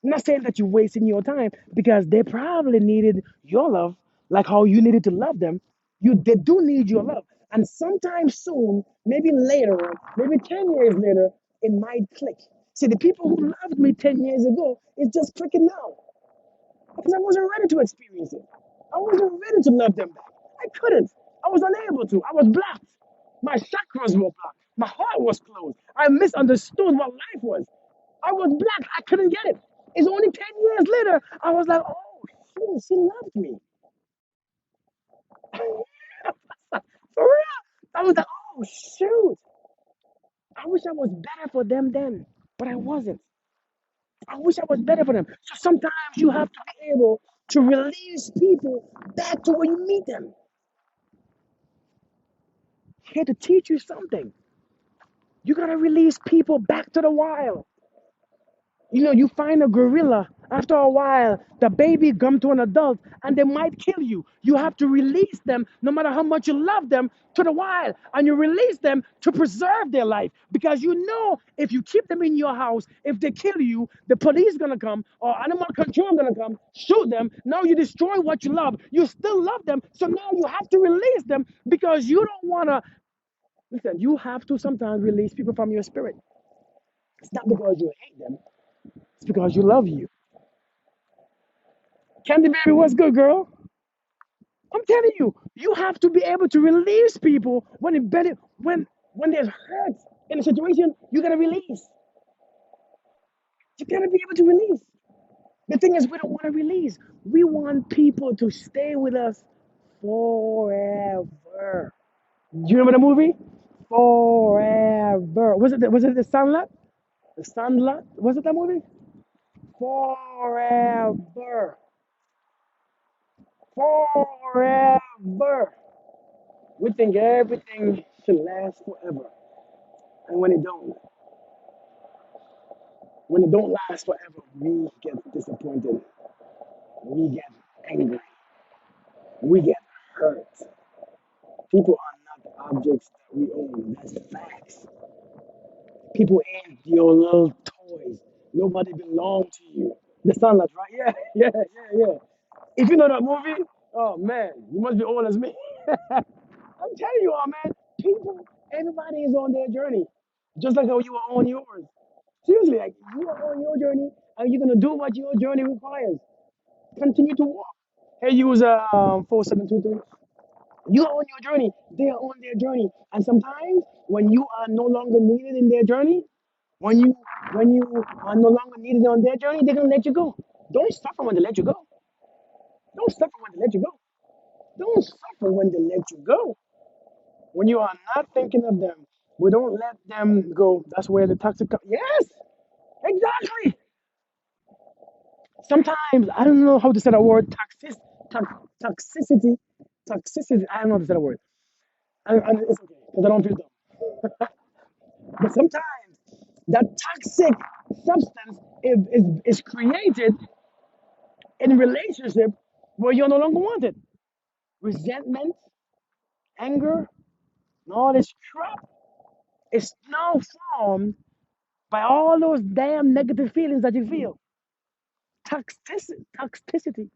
I'm not saying that you're wasting your time because they probably needed your love, like how you needed to love them. They do need your love. And sometime soon, maybe later, maybe 10 years later, it might click. See, the people who loved me 10 years ago, it's just clicking now. Because I wasn't ready to experience it. I wasn't ready to love them back. I couldn't. I was unable to. I was blocked. My chakras were blocked. My heart was closed. I misunderstood what life was. I was black. I couldn't get it. It's only 10 years later, I was like, oh, shoot, she loved me. For real. I was like, oh, shoot. I wish I was better for them then, but I wasn't. I wish I was better for them. So sometimes you have to be able to release people back to where you meet them. Here to teach you something. You gotta release people back to the wild. You know, you find a gorilla After a while, the baby come to an adult and they might kill you. You have to release them, no matter how much you love them, to the wild. And you release them to preserve their life. Because you know if you keep them in your house, if they kill you, the police gonna come or animal control gonna come, shoot them. Now you destroy what you love. You still love them. So now you have to release them because you don't wanna listen, you have to sometimes release people from your spirit. It's not because you hate them, it's because you love you. Candy baby, what's good, girl? I'm telling you, you have to be able to release people when it better when there's hurt in a situation. You gotta release. You gotta be able to release. The thing is, we don't want to release. We want people to stay with us forever. Do you remember the movie? Forever. Was it the Sunlight? The Sunlight? Was it that movie? Forever. Forever. We think everything should last forever. And when it don't last forever, we get disappointed. We get angry. We get hurt. People are not objects that we own. That's facts. People ain't your little toys. Nobody belong to you. The Sunlight, right? Yeah, yeah, yeah, yeah. If you know that movie, oh man, you must be old as me. I'm telling you all, man. People, everybody is on their journey, just like how you are on yours. Seriously, like you are on your journey, and you're gonna do what your journey requires. Continue to walk. Hey, user 4723. You are on your journey. They are on their journey, and sometimes when you are no longer needed in their journey, when you when you are no longer needed on their journey, they're gonna let you go. Don't suffer when they let you go. Don't suffer when they let you go. Don't suffer when they let you go. When you are not thinking of them, we don't let them go. That's where the toxic. Yes, exactly. Sometimes I don't know how to say that word. Toxicity, toxicity. I don't know how to say that word. And it's okay because I don't feel dumb. But sometimes that toxic substance is created in relationship where you're no longer wanted. Resentment, anger, and all this crap is now formed by all those damn negative feelings that you feel. Toxicity.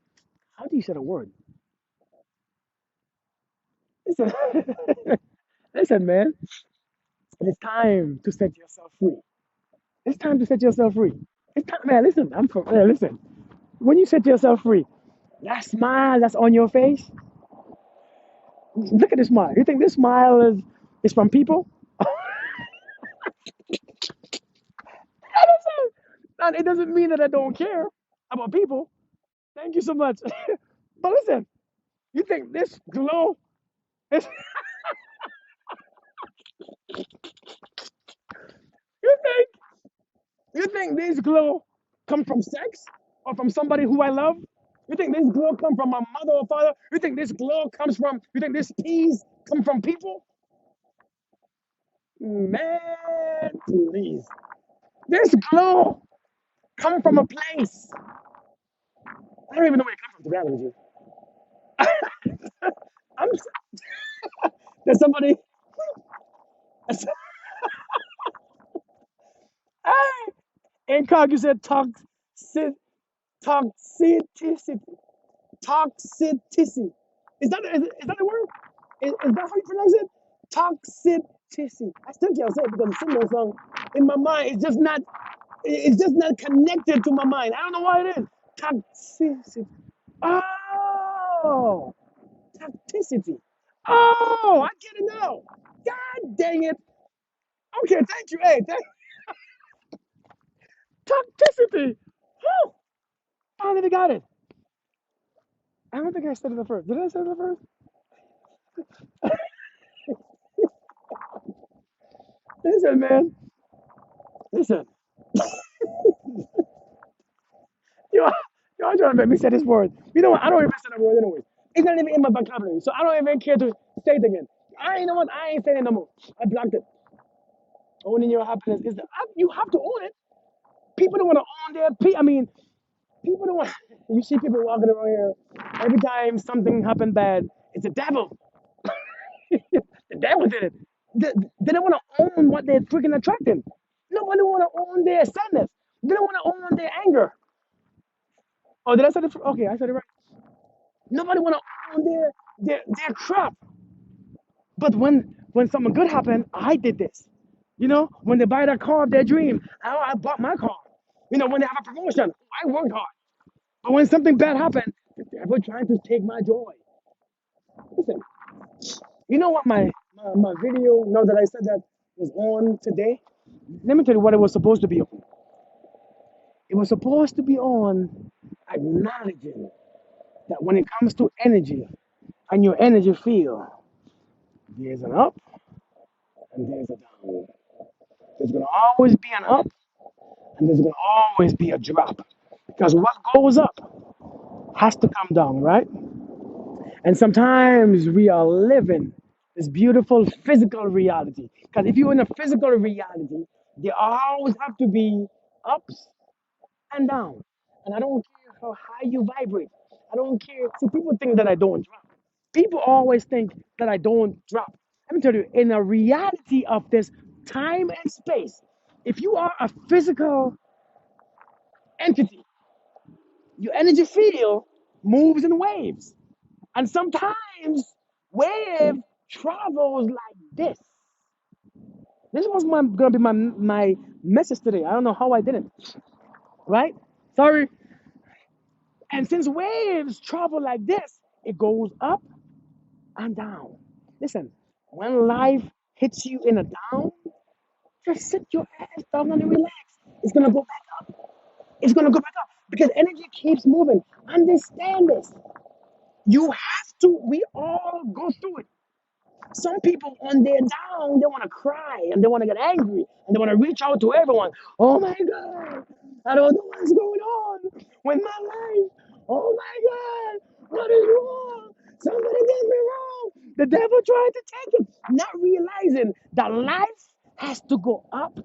How do you say the word? Listen, listen, man. It's time to set yourself free. It's time to set yourself free. It's time, man. Listen, man, listen. When you set yourself free, that smile that's on your face. Look at this smile. You think this smile is from people? And it doesn't mean that I don't care about people. Thank you so much. But listen, you think this glow is you think you think this glow come from sex or from somebody who I love? You think this glow come from my mother or father? You think this peace come from people? Man, please. This glow come from a place. I don't even know where it comes from, to be honest with you. I'm there's somebody. Ah, Incog, you said toxicity. Toxicity. Is that the word? Is that how you pronounce it? Toxicity. I still can't say it because the singing song in my mind it's just not connected to my mind. I don't know why it is. Toxicity. Oh, toxicity. Oh, I get it now. God dang it. Okay, thank you. Hey, toxicity. Whew, finally got it. I don't think I said it at first. Did I say it at first? Listen, man. Listen. You y'all trying to make me say this word. You know what? I don't even say that word anyway. It's not even in my vocabulary, so I don't even care to say it again. I ain't know what I ain't saying it no more. I blocked it. Owning your happiness is you have to own it. People don't want to own their peace. I mean, People don't want. You see people walking around here. Every time something happened bad, it's the devil. The devil did it. They don't want to own what they're freaking attracting. Nobody want to own their sadness. They don't want to own their anger. Oh, did I say it? Okay, I said it right. Nobody want to own their crap. But when something good happened, I did this. When they buy that car of their dream, I bought my car. When they have a promotion, I worked hard. But when something bad happened, the devil trying to take my joy. Listen, you know what my video, now that I said that, was on today? Let me tell you what it was supposed to be on. It was supposed to be on acknowledging that when it comes to energy and your energy field, there's an up and there's a down. There's going to always be an up and there's going to always be a drop. Because what goes up has to come down, right? And sometimes we are living this beautiful physical reality. Because if you're in a physical reality, there always have to be ups and downs. And I don't care how high you vibrate. I don't care. See, people think that I don't drop. People always think that I don't drop. Let me tell you, in a reality of this time and space, if you are a physical entity, your energy field moves in waves. And sometimes wave travels like this. This was gonna be my message today. I don't know how I did it. Right? Sorry. And since waves travel like this, it goes up and down. Listen, when life hits you in a down, just sit your ass down and relax. It's gonna go back up. It's gonna go back up because energy keeps moving. Understand this. You have to. We all go through it. Some people, when they're down, they want to cry and they want to get angry and they want to reach out to everyone. Oh my God, I don't know what's going on with my life. Oh my God, what is wrong? Somebody did me wrong. The devil tried to take it, not realizing that life has to go up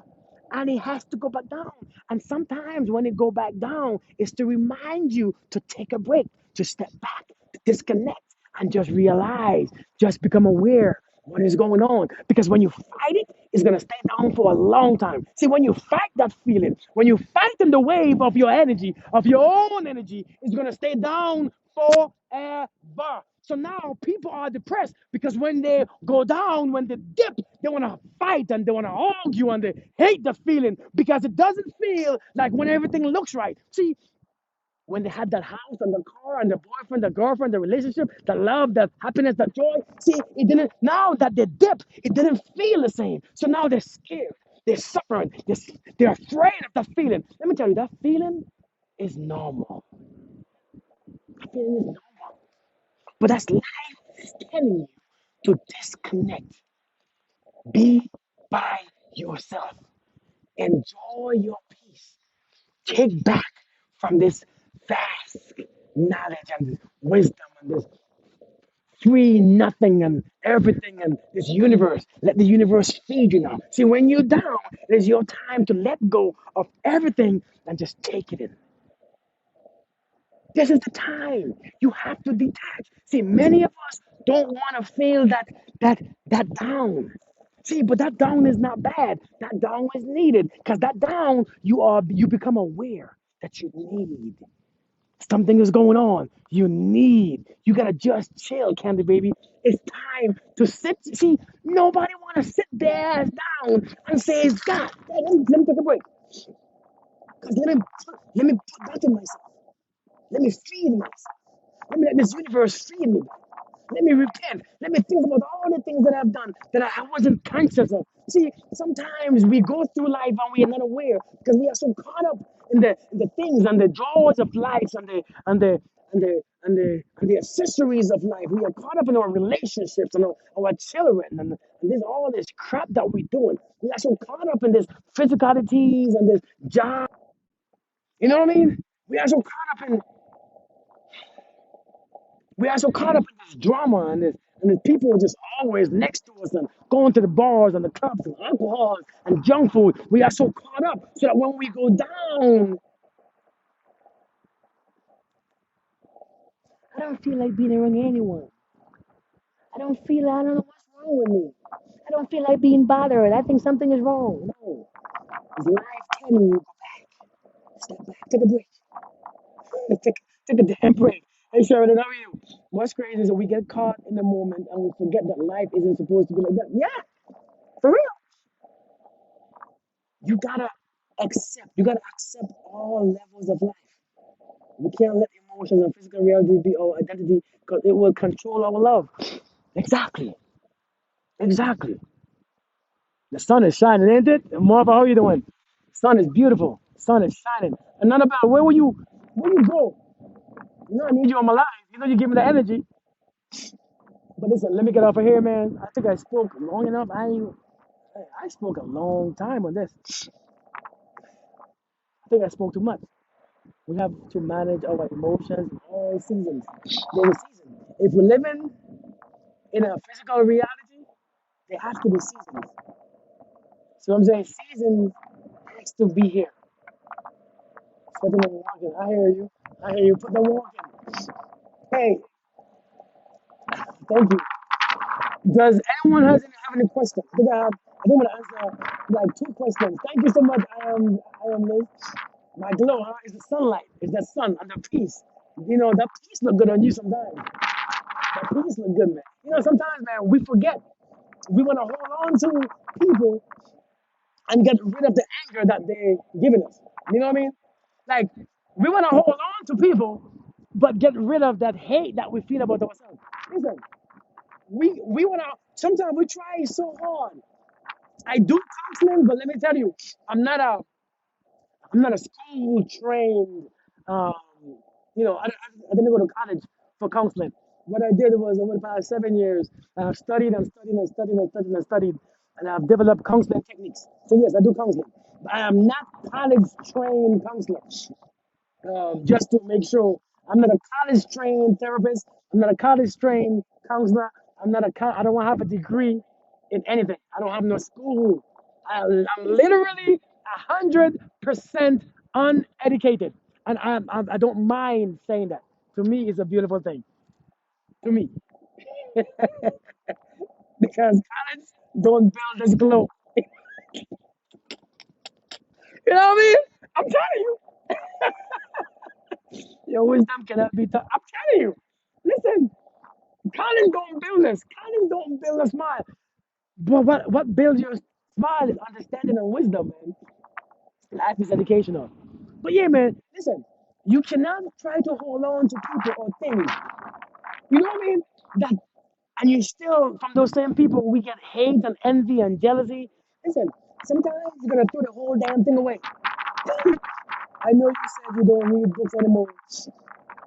and it has to go back down. And sometimes when it go back down, it's to remind you to take a break, to step back, to disconnect, and just realize, just become aware what is going on. Because when you fight it, it's gonna stay down for a long time. See, when you fight that feeling, when you fight in the wave of your energy, of your own energy, it's gonna stay down forever. So now people are depressed because when they go down, when they dip, they want to fight and they want to argue and they hate the feeling because it doesn't feel like when everything looks right. See, when they had that house and the car and the boyfriend, the girlfriend, the relationship, the love, the happiness, the joy, see, it didn't, now that they dip, it didn't feel the same. So now they're scared, they're suffering, they're afraid of the feeling. Let me tell you, that feeling is normal. That feeling is normal. But that's life telling you to disconnect. Be by yourself. Enjoy your peace. Take back from this vast knowledge and this wisdom and this free nothing and everything and this universe. Let the universe feed you now. See, when you're down, it is your time to let go of everything and just take it in. This is the time you have to detach. See, many of us don't want to feel that down. See, but that down is not bad. That down is needed because that down you become aware that you need something is going on. You gotta just chill, Candy Baby. It's time to sit. See, nobody want to sit their ass down and say, God, hey, let me take a break. Because let me put back in myself. Let me feed myself. Let me let this universe feed me. Let me repent. Let me think about all the things that I've done that I wasn't conscious of. See, sometimes we go through life and we are not aware because we are so caught up in the things and the joys of life and the accessories of life. We are caught up in our relationships and our children and this all this crap that we're doing. We are so caught up in this physicalities and this job. You know what I mean? We are so caught up in We are so caught up in this drama and the people just always next to us and going to the bars and the clubs and alcohol and junk food. We are so caught up so that when we go down, don't feel like being around anyone. I don't know what's wrong with me. I don't feel like being bothered. I think something is wrong. No. It's life telling you, step back, take a break. take, take a damn break. Hey, Sharon, how are you? What's crazy is that we get caught in the moment and we forget that life isn't supposed to be like that. Yeah, for real. You gotta accept all levels of life. We can't let emotions and physical reality be our identity because it will control our love. Exactly. Exactly. The sun is shining, ain't it? Marva, how you doing? Sun is beautiful. Sun is shining. And none about where you go? You know I need you on my life. You know you give me the energy. But listen, let me get off of here, man. I think I spoke long enough. I spoke a long time on this. I think I spoke too much. We have to manage our emotions in all seasons. There's a season. If we're living in a physical reality, there has to be seasons. So I'm saying seasons has to be here. Especially when we're walking. I hear you. I hear you. Put the walk in. Hey, thank you. Does anyone have any questions? I think I'm gonna answer like two questions. Thank you so much. I am Liz. My glow, huh? Is the sunlight. It's the sun and the peace. You know, that peace look good on you sometimes. That peace look good, man. You know, sometimes, man, we forget. We want to hold on to people and get rid of the anger that they giving us. You know what I mean? Like, we want to hold on to people, but get rid of that hate that we feel about ourselves. Listen, we want to, sometimes we try so hard. I do counseling, but let me tell you, I'm not a I'm not a school trained. Um, I didn't go to college for counseling. What I did was over the past 7 years, I've studied and studied and studied and studied and studied, and I've developed counseling techniques. So yes, I do counseling, but I am not college trained counselor. Just to make sure I'm not a college trained therapist. I'm not a college trained counselor. I don't have a degree in anything. I don't have no school. I'm literally 100% uneducated, and I don't mind saying that. To me, it's a beautiful thing. To me, because college don't build this globe. You know what I mean? I'm telling you, your wisdom cannot be taught. I'm telling you. Listen, college don't build us. College don't build a smile. But what builds your smile is understanding and wisdom, man. Life is educational. But yeah, man, listen, you cannot try to hold on to people or things. You know what I mean? That and you still from those same people we get hate and envy and jealousy. Listen, sometimes you're gonna throw the whole damn thing away. I know you said you don't read books anymore,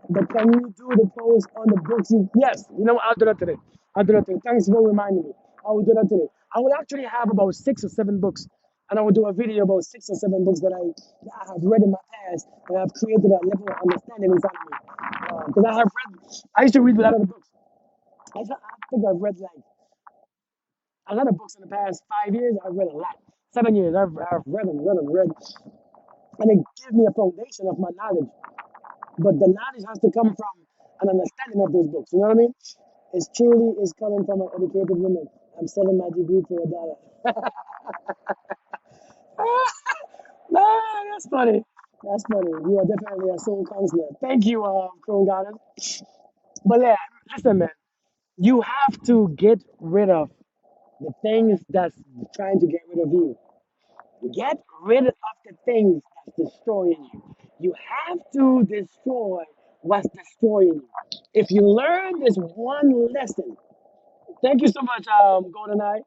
but can you do the post on the books you yes, you know what, I'll do that today. I'll do that today. Thanks for reminding me. I will do that today. I will actually have about 6 or 7 books. And I will do a video about 6 or 7 books that I have read in my past that have created a level of understanding inside of me. Because I used to read a lot of the books. I think I've read like a lot of books in the past 5 years. I've read a lot. 7 years, I've read. And it gives me a foundation of my knowledge. But the knowledge has to come from an understanding of those books. You know what I mean? It's truly is coming from an educated woman. I'm selling my degree for $1. No, that's funny. That's funny. You are definitely a soul counselor. Thank you, Crown Garden. But yeah, listen, man. You have to get rid of the things that's trying to get rid of you. Get rid of the things that's destroying you. You have to destroy what's destroying you. If you learn this one lesson, thank you so much, Golden Eye.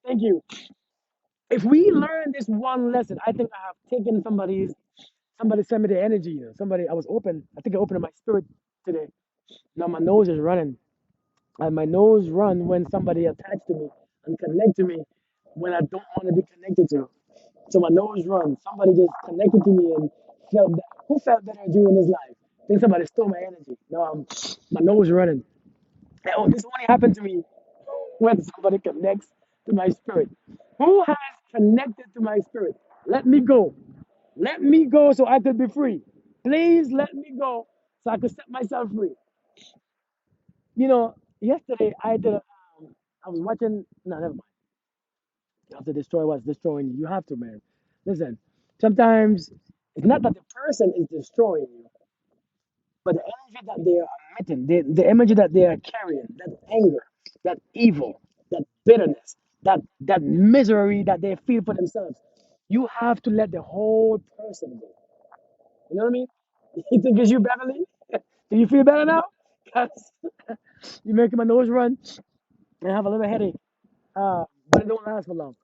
Thank you. If we learn this one lesson, I think I have taken somebody sent me the energy. Somebody I was open. I think I opened my spirit today. Now my nose is running. And my nose run when somebody attached to me and connect to me when I don't want to be connected to. So my nose runs. Somebody just connected to me and who felt better during this life? I think somebody stole my energy. No, my nose running. And, oh, this only happened to me when somebody connects to my spirit. Who has connected to my spirit? Let me go. Let me go so I could be free. Please let me go so I could set myself free. Yesterday I was watching. No, never mind. You have to destroy what's destroying you. You have to, man. Listen, sometimes it's not that the person is destroying you, but the energy that they are emitting, the energy that they are carrying, that anger, that evil, that bitterness, that misery that they feel for themselves. You have to let the whole person go. You know what I mean? You think it's you, Beverly? Do you feel better now? 'Cause you're making my nose run and I have a little headache. But it don't last for long.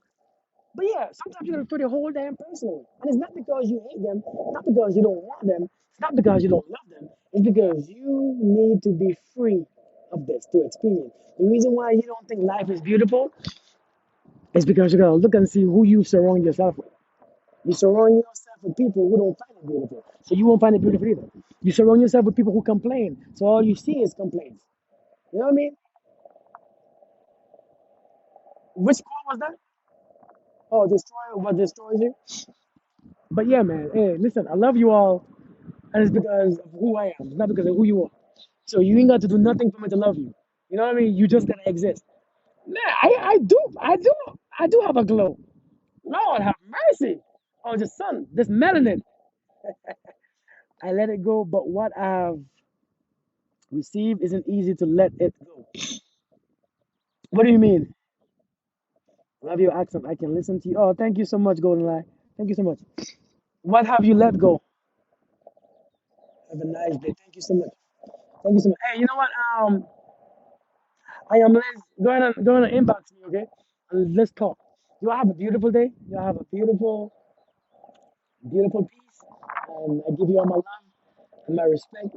But yeah, sometimes you gotta throw the whole damn person away. And it's not because you hate them, not because you don't want them, it's not because you don't love them. It's because you need to be free of this to experience. The reason why you don't think life is beautiful is because you gotta look and see who you surround yourself with. You surround yourself with people who don't find it beautiful. So you won't find it beautiful either. You surround yourself with people who complain. So all you see is complaints. You know what I mean? Which quote was that? Oh, destroy what destroys you. But yeah, man. Hey, listen, I love you all. And it's because of who I am. It's not because of who you are. So you ain't got to do nothing for me to love you. You know what I mean? You just gotta exist. Man, I do have a glow. Lord have mercy. Oh, the sun, this melanin. I let it go, but what I've received isn't easy to let it go. What do you mean? Love your accent. I can listen to you. Oh, thank you so much, Golden Lie. Thank you so much. What have you let go? Have a nice day. Thank you so much. Thank you so much. Hey, you know what? I am Liz. Go on and inbox me, okay? And let's talk. You all have a beautiful day. You all have a beautiful, beautiful peace. And I give you all my love and my respect.